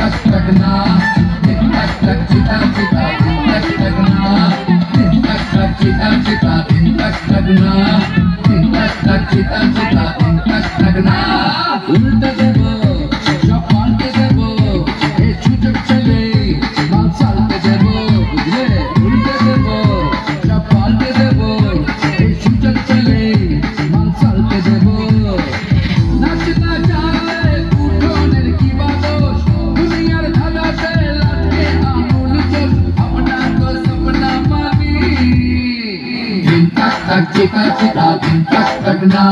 tak tak na, din tak tak cita cita, din tak tak na, din tak tak cita cita, din tak tak na, din tak tak cita cita, din tak tak na. উল্টে দেব সব পাল্টে দেব এই ছুটে চলে মাল চালতে দেব বুঝলে উল্টে দেব সব পাল্টে দেব এই ছুটে চলে মাল চালতে দেব নাচতে যায় উঠোনের কি বাদস দুনিয়ার ধাঁধাতে লাগে আমুল চোষ अपना को सपना मानी दिन तक तक चिता चिता दिन तक तक ना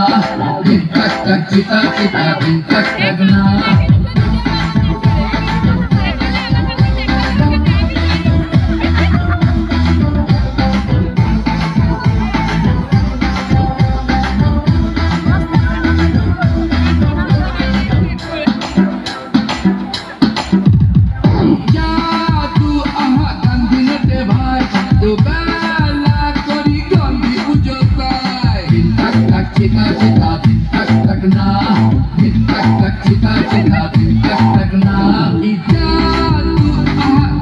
दिन तक तक चिता चिता दिन तक तक ना cita cita din tak tak na din tak tak cita cita din tak tak na ija tu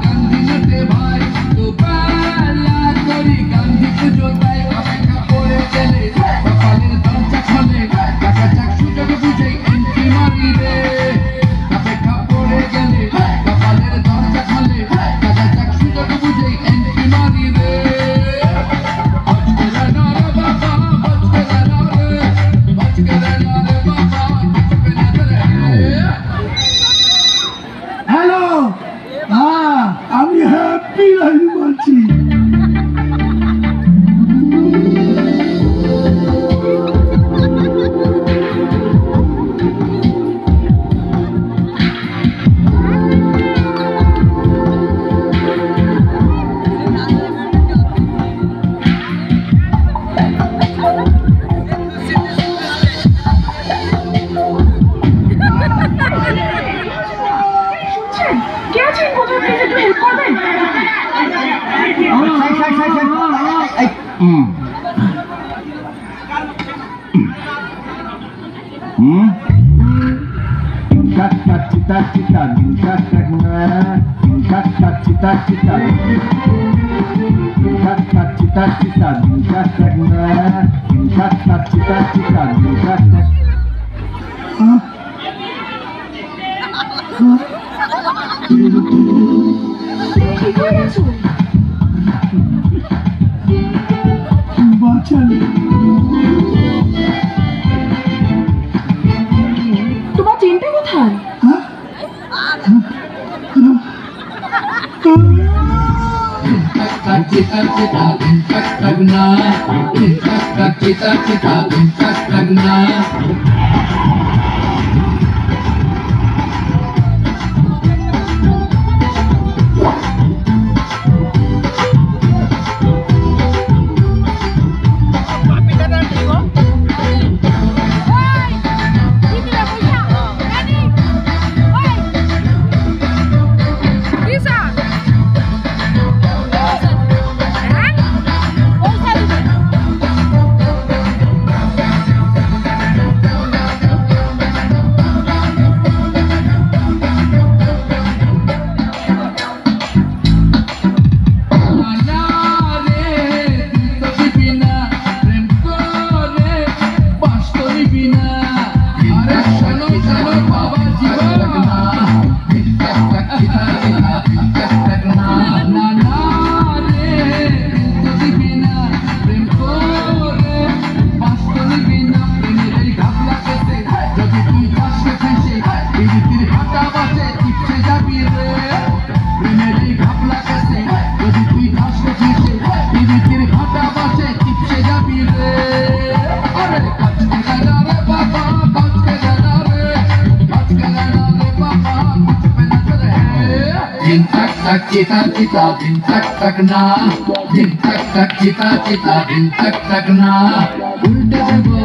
gandhi nate bhai to bala kori gandhi pujo tai apekha kore gele bapaler darja khole kaka jak sujog bujei entry mari re apekha kore gele bapaler darja khole kaka jak sujog bujei entry mari re hello আমি happy life বলছি tak tak cita cita din tak tak na din tak tak cita cita din tak tak cita cita din tak tak na din tak tak cita cita din tak tak বাঁচালে তোমার ট্রেনটা কোথায়? cita cita din tak tak na din tak tak cita cita din tak tak na din tak tak cita cita din tak tak na din tak tak cita cita din tak tak na ulte debo